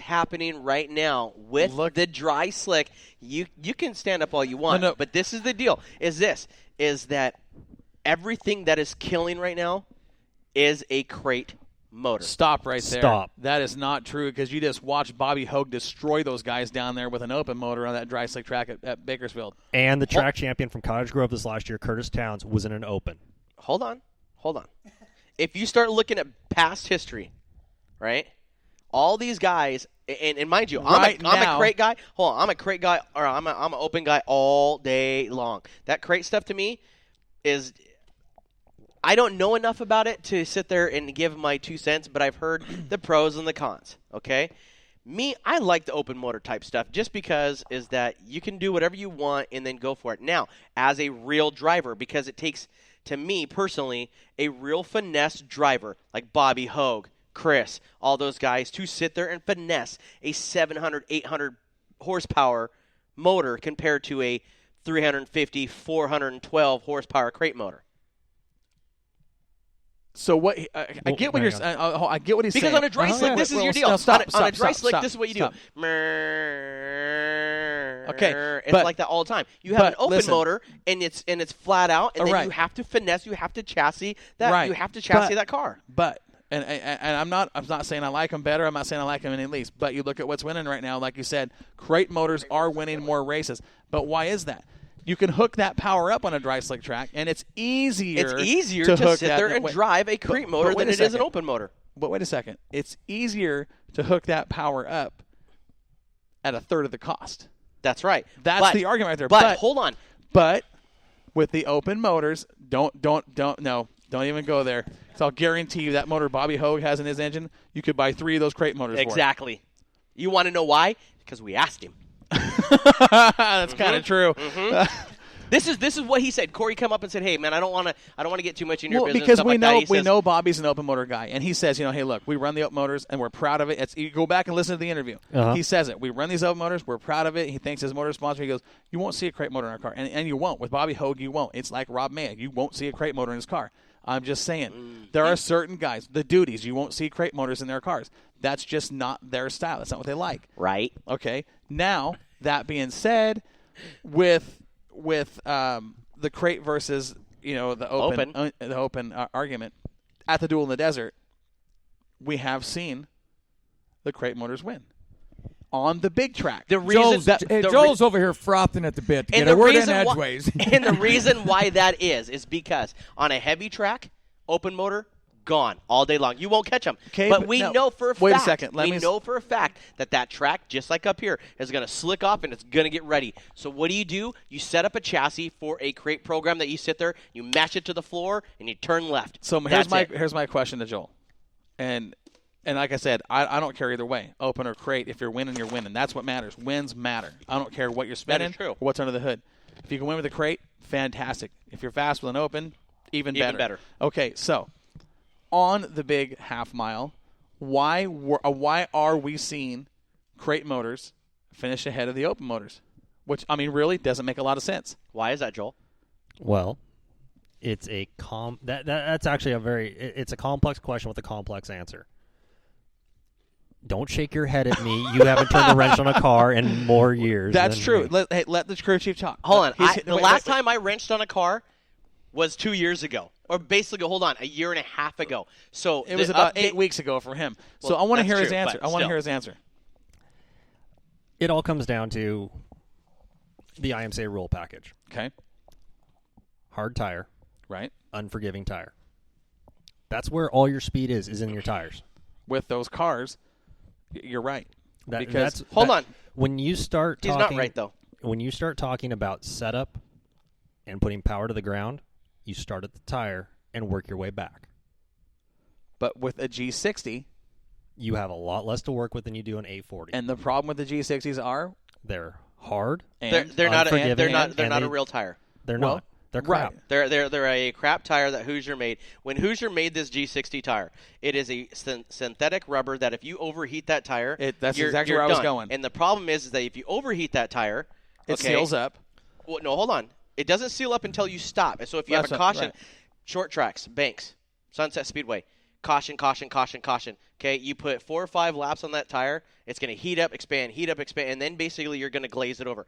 happening right now with the dry slick. You can stand up all you want, but this is the deal. Is that everything that is killing right now is a crate motor. Stop right there. Stop. That is not true because you just watched Bobby Hogue destroy those guys down there with an open motor on that dry slick track at Bakersfield. And the track champion from Cottage Grove this last year, Curtis Towns, was in an open. Hold on. If you start looking at past history, right, all these guys, and mind you, I'm a crate guy. Hold on, I'm a crate guy, or I'm an open guy all day long. That crate stuff to me is, I don't know enough about it to sit there and give my 2 cents, but I've heard the pros and the cons, okay? Me, I like the open motor type stuff just because is that you can do whatever you want and then go for it. Now, as a real driver, because it takes, to me personally, a real finesse driver like Bobby Hogue, Chris, all those guys to sit there and finesse a 700, 800 horsepower motor compared to a 350, 412 horsepower crate motor. So what? I get what you're saying. I get what he's saying. Because on a dry slick, this is your deal. Stop, on a dry slick, this is what you do. Okay, it's like that all the time. You have an open motor, and it's flat out, and then you have to finesse. You have to chassis that. Right. You have to chassis that car. But and I'm not saying I like them better. I'm not saying I like them any least. But you look at what's winning right now. Like you said, crate motors are winning more races. But why is that? You can hook that power up on a dry slick track, and it's easier. It's easier to sit there and drive a crate motor than it is an open motor. But wait a second. It's easier to hook that power up at a third of the cost. That's right. That's the argument right there. But hold on. But with the open motors, don't even go there. So I'll guarantee you that motor Bobby Hogue has in his engine, you could buy 3 of those crate motors Exactly. For it. You want to know why? Because we asked him. That's kind of true. This is what he said. Corey come up and said, "Hey man, I don't want to get too much in your business." Because we know Bobby's an open motor guy, and he says, hey, look, we run the open motors and we're proud of it. You go back and listen to the interview. He says it. We run these open motors. We're proud of it. He thanks his motor sponsor. He goes, "You won't see a crate motor in our car," and you won't with Bobby Hogue. You won't. It's like Rob Maya. You won't see a crate motor in his car. I'm just saying, there are certain guys, the duties, you won't see crate motors in their cars. That's just not their style. That's not what they like. Right. Okay. Now, that being said, with the crate versus the open argument at the Duel in the Desert, we have seen the crate motors win on the big track. The reason Joel's over here frothing at the bit to get a word in edgeways. And the reason why that is because on a heavy track, open motor, gone all day long. You won't catch them. Okay, but we know for a fact. Wait a second. We know for a fact that track, just like up here, is going to slick off and it's going to get ready. So what do? You set up a chassis for a crate program that you sit there, you match it to the floor, and you turn left. So here's my question to Joel. And like I said, I don't care either way, open or crate. If you're winning, you're winning. That's what matters. Wins matter. I don't care what you're spending or what's under the hood. If you can win with a crate, fantastic. If you're fast with an open, even better. Okay, so on the big half mile, why are we seeing crate motors finish ahead of the open motors? Which, I mean, really doesn't make a lot of sense. Why is that, Joel? Well, it's a that's actually it's a complex question with a complex answer. Don't shake your head at me. You haven't turned a wrench on a car in more years. That's true. Let the crew chief talk. Hold on. The last time I wrenched on a car was 2 years ago. Or basically, hold on, a year and a half ago. So it was about 8 weeks ago for him. Well, so I want to hear his answer. I want to hear his answer. It all comes down to the IMSA rule package. Okay. Hard tire. Right. Unforgiving tire. That's where all your speed is in your tires. With those cars, you're right. Hold on. When you start talking, he's not right though. When you start talking about setup and putting power to the ground, you start at the tire and work your way back. But with a G60, you have a lot less to work with than you do an A40. And the problem with the G60s are they're hard. And they're not a real tire. They're not. They're crap. Right. They're a crap tire that Hoosier made. When Hoosier made this G60 tire, it is a synthetic rubber that if you overheat that tire, that's you're exactly where I was going. And the problem is that if you overheat that tire, it seals up. Well, no, hold on. It doesn't seal up until you stop. So if you have a caution, short tracks, Banks, Sunset Speedway, caution, caution, caution, caution. Okay, you put 4 or 5 laps on that tire, it's going to heat up, expand, and then basically you're going to glaze it over.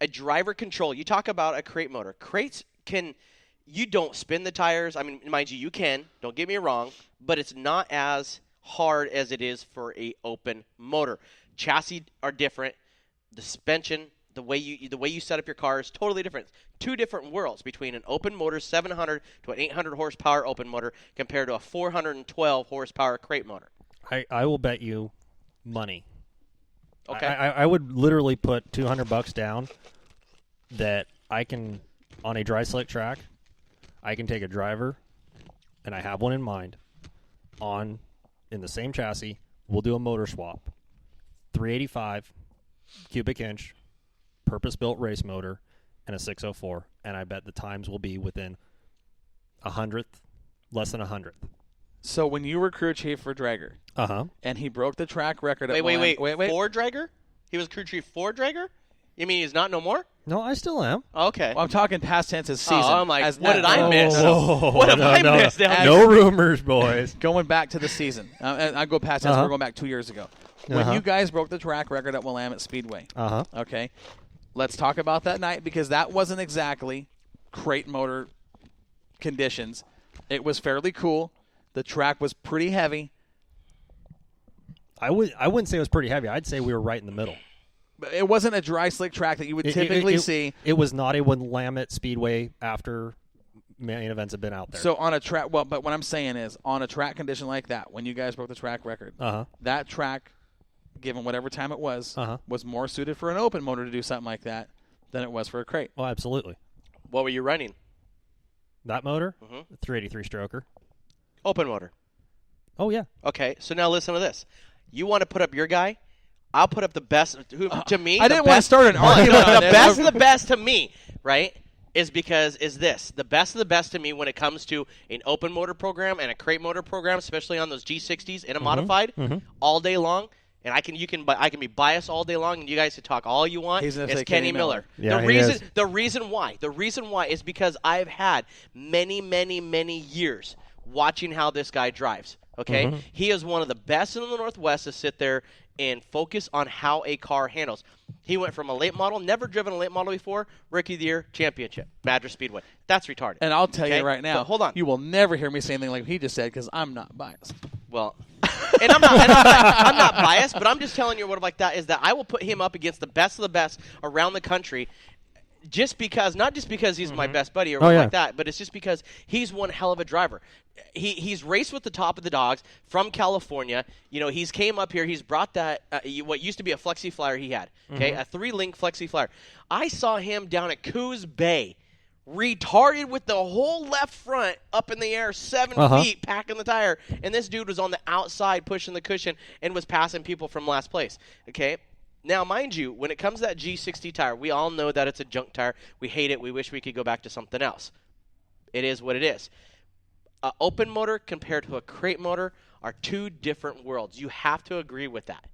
A driver control, you talk about a crate motor. Crates you don't spin the tires. I mean, mind you can, don't get me wrong, but it's not as hard as it is for a open motor. Chassis are different. The suspension, the way you set up your car is totally different. 2 different worlds between an open motor 700 to an 800 horsepower open motor compared to a 412 horsepower crate motor. I will bet you money. Okay. I would literally put $200 down that I can, on a dry slick track, I can take a driver, and I have one in mind, in the same chassis. We'll do a motor swap. 385 cubic inch, purpose-built race motor, and a 604. And I bet the times will be within 100th, less than 100th. So when you were crew chief for Drager, and he broke the track record. Wait. For Drager? He was crew chief for Drager? You mean he's not no more? No, I still am. Okay. Well, I'm talking past tense as season. Oh, I'm like, what did I miss? What have I missed? No rumors, boys. Going back to the season. I go past tense. We're going back 2 years ago. When you guys broke the track record at Willamette Speedway. Okay. Let's talk about that night because that wasn't exactly crate motor conditions. It was fairly cool. The track was pretty heavy. I wouldn't say it was pretty heavy. I'd say we were right in the middle. It wasn't a dry, slick track that you would typically see. It was not a Willamette Speedway after main events have been out there. So on a track, but what I'm saying is, on a track condition like that, when you guys broke the track record, that track, given whatever time it was more suited for an open motor to do something like that than it was for a crate. Oh, absolutely. What were you running? That motor? 383 stroker. Open motor. Oh, yeah. Okay, so now listen to this. You want to put up your guy? I'll put up the best. To me, I didn't want to start an argument. The best of the best to me, right, is the best of the best to me when it comes to an open motor program and a crate motor program, especially on those G60s in a modified, all day long. And I can be biased all day long, and you guys can talk all you want. It's Kenny Miller. Yeah, the reason why is because I've had many, many, many years watching how this guy drives. Okay, he is one of the best in the Northwest to sit there and focus on how a car handles. He went from a late model, never driven a late model before, Rookie of the Year, championship, Madras Speedway. That's retarded. And I'll tell you right now, but hold on, you will never hear me say anything like he just said because I'm not biased. Well, and I'm not biased, but I'm just telling you what like that is that I will put him up against the best of the best around the country. Not just because he's my best buddy or like that, but it's just because he's one hell of a driver. He's raced with the top of the dogs from California. You know, he's came up here. He's brought that what used to be a Flexi Flyer he had. Okay, a 3-link Flexi Flyer. I saw him down at Coos Bay, retarded with the whole left front up in the air, 7 feet, packing the tire, and this dude was on the outside pushing the cushion and was passing people from last place. Okay. Now, mind you, when it comes to that G60 tire, we all know that it's a junk tire. We hate it. We wish we could go back to something else. It is what it is. An open motor compared to a crate motor are 2 different worlds. You have to agree with that.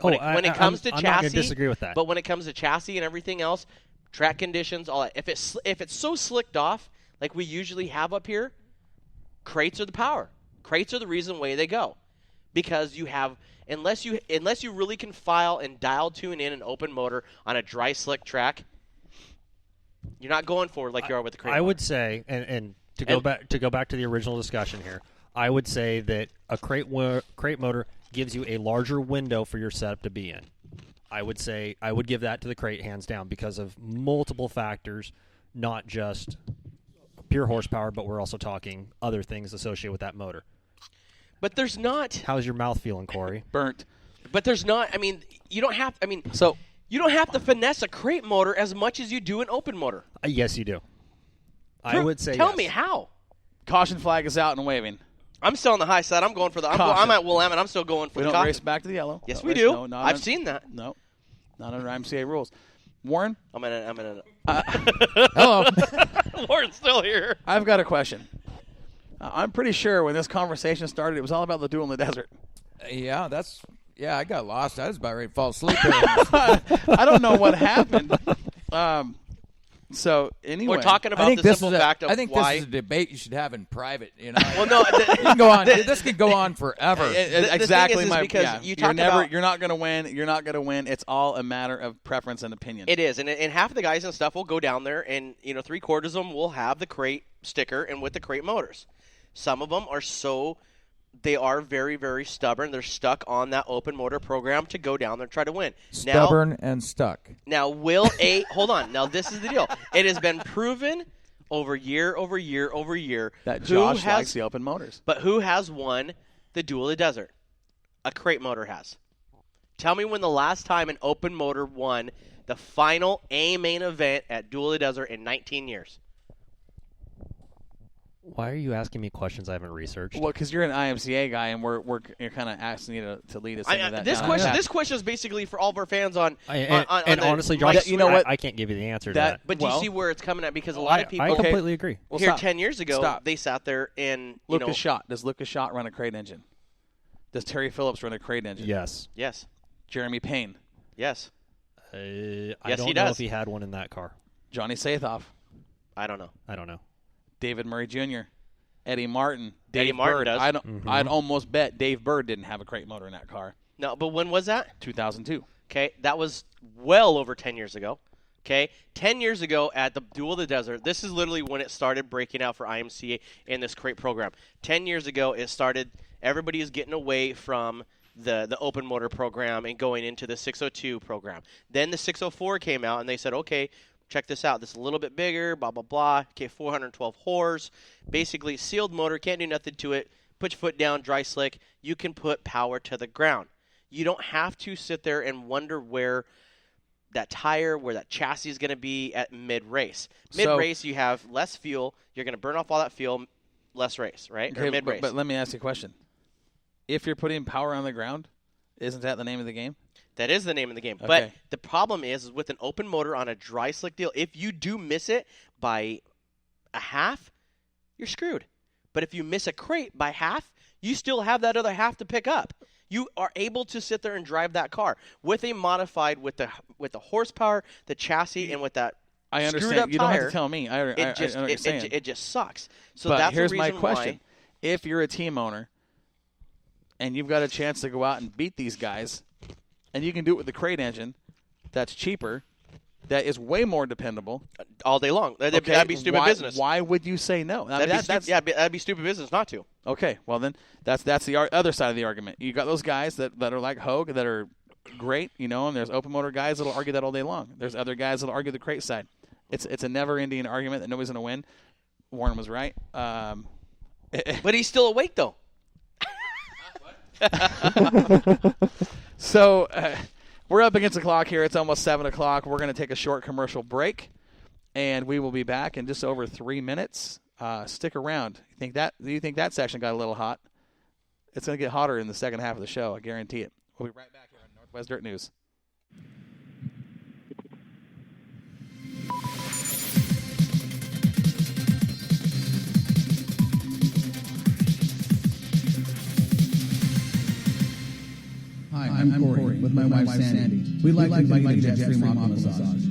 When it comes to chassis, I'm not going to disagree with that. But when it comes to chassis and everything else, track conditions, all that. If it's so slicked off like we usually have up here, crates are the power. Crates are the reason why they go, because you have. Unless you really can file and dial tune in an open motor on a dry slick track, you're not going forward like you are with the crate. I would say, and to go back to the original discussion here, I would say that a crate motor gives you a larger window for your setup to be in. I would say I would give that to the crate hands down because of multiple factors, not just pure horsepower, but we're also talking other things associated with that motor. But there's not. How's your mouth feeling, Corey? Burnt. But there's not. I mean, you don't have. I mean, so you don't have to finesse a crate motor as much as you do an open motor. Yes, you do. I would say. Tell me how. Caution flag is out and waving. I'm still on the high side. I'm going for the. I'm at Willamette. I'm still going for the. We don't caution. race back to the yellow. Yes, we do. No, I've seen that. No, not under IMCA rules. Warren, I'm in. Hello. Warren's still here. I've got a question. I'm pretty sure when this conversation started, it was all about the duel in the desert. Yeah, I got lost. I was about ready to fall asleep. I don't know what happened. So anyway, we're talking about the simple fact of why. I think this is a debate you should have in private. You know, well, no, you can go on. This could go on forever. Exactly, because you're not going to win. You're not going to win. It's all a matter of preference and opinion. It is, and half of the guys and stuff will go down there, and 3/4 of them will have the crate sticker and with the crate motors. Some of them are they are very, very stubborn. They're stuck on that open motor program to go down there and try to win. Stubborn and stuck. Now, hold on. Now, this is the deal. It has been proven over year that Josh likes the open motors. But who has won the Duel of the Desert? A crate motor has. Tell me when the last time an open motor won the final main event at Duel of the Desert in 19 years. Why are you asking me questions I haven't researched? Well, because you're an IMCA guy, and we're kind of asking you to lead us into that. This question is basically for all of our fans on. Honestly, Josh, you know what? I can't give you the answer to that. But do you see where it's coming at? Because a lot of people. I completely agree. Well, here 10 years ago, they sat there and Lucas Schott. Does Lucas Schott run a crate engine? Does Terry Phillips run a crate engine? Yes. Jeremy Payne. Yes. I don't know if he had one in that car. Johnny Sathoff. I don't know. David Murray Jr., Eddie Martin, Dave Bird. Does. I'd almost bet Dave Bird didn't have a crate motor in that car. No, but when was that? 2002. Okay, that was well over 10 years ago. Okay, 10 years ago at the Duel of the Desert, this is literally when it started breaking out for IMCA in this crate program. 10 years ago, it started. Everybody is getting away from the open motor program and going into the 602 program. Then the 604 came out, and they said, okay, check this out. This is a little bit bigger, blah, blah, blah. Okay, 412 horse. Basically, sealed motor, can't do nothing to it. Put your foot down, dry slick. You can put power to the ground. You don't have to sit there and wonder where that tire, where that chassis is going to be at mid-race. Mid-race, you have less fuel. You're going to burn off all that fuel, less race, right? Okay, or mid-race. But let me ask you a question. If you're putting power on the ground, isn't that the name of the game? That is the name of the game. Okay. But the problem is with an open motor on a dry slick deal, if you do miss it by a half, you're screwed. But if you miss a crate by half, you still have that other half to pick up. You are able to sit there and drive that car with a modified, with the horsepower, the chassis, and with that I understand. Screwed up you tire, don't have to tell me. It just sucks. So but that's here's the reason my question. Why. If you're a team owner and you've got a chance to go out and beat these guys, and you can do it with the crate engine that's cheaper, that is way more dependable. All day long. That'd be stupid business. Why would you say no? That'd be stupid business not to. Okay, well then that's the other side of the argument. You got those guys that are like Hogue that are great, and there's open motor guys that'll argue that all day long. There's other guys that'll argue the crate side. It's a never-ending argument that nobody's going to win. Warren was right. But he's still awake, though. So we're up against the clock here. It's almost 7 o'clock. We're going to take a short commercial break, and we will be back in just over 3 minutes. Stick around. Do you think that section got a little hot? It's going to get hotter in the second half of the show. I guarantee it. We'll be right back here on Northwest Dirt News. Hi, I'm Corey with my wife Sandy. We'd like to invite you to Jetstream Aqua Massage.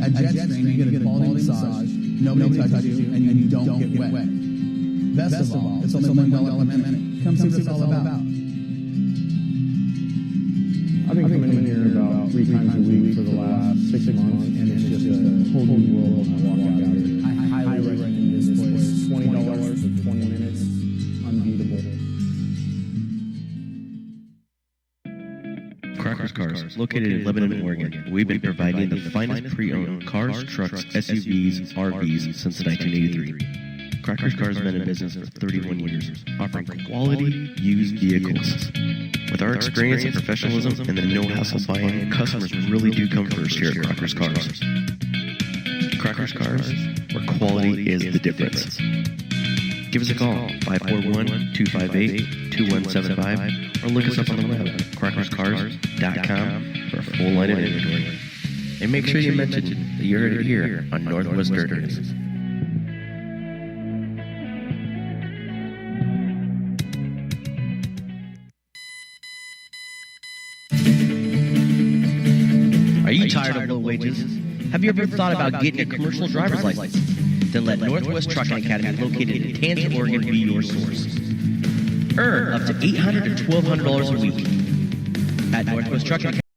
At Jetstream, you get a quality massage, nobody touches you, and you don't get wet. Best of all, it's only $1 a minute. Come see what it's all about. I've been coming in here about 3 times a week for the last 6 months, and it's just a whole new world when I walk out here. I highly recommend this place. $20 for 20 minutes, unbeatable. Crocker's Cars, located in Lebanon, Oregon. We've been providing the finest pre-owned cars, trucks, SUVs, RVs since 1983. Crocker's Cars has been in business for 31 years, offering quality used vehicles. With our experience and professionalism and the no-hassle buying, customers really do come first here at Crocker's Cars. Crocker's Cars, where quality is the difference. Give us a call, 541-258-2175, or look us up on the web, crockerscars.com, for a full line of inventory. And make sure you mention that you heard it here on Northwest Dirt News. Are you tired of low wages? Have you ever thought about getting a commercial driver's license? Then let Northwest Trucking Academy, located in Tanza, Oregon, be your source. Earn up to $800 to $1,200 a week at Northwest Trucking Academy.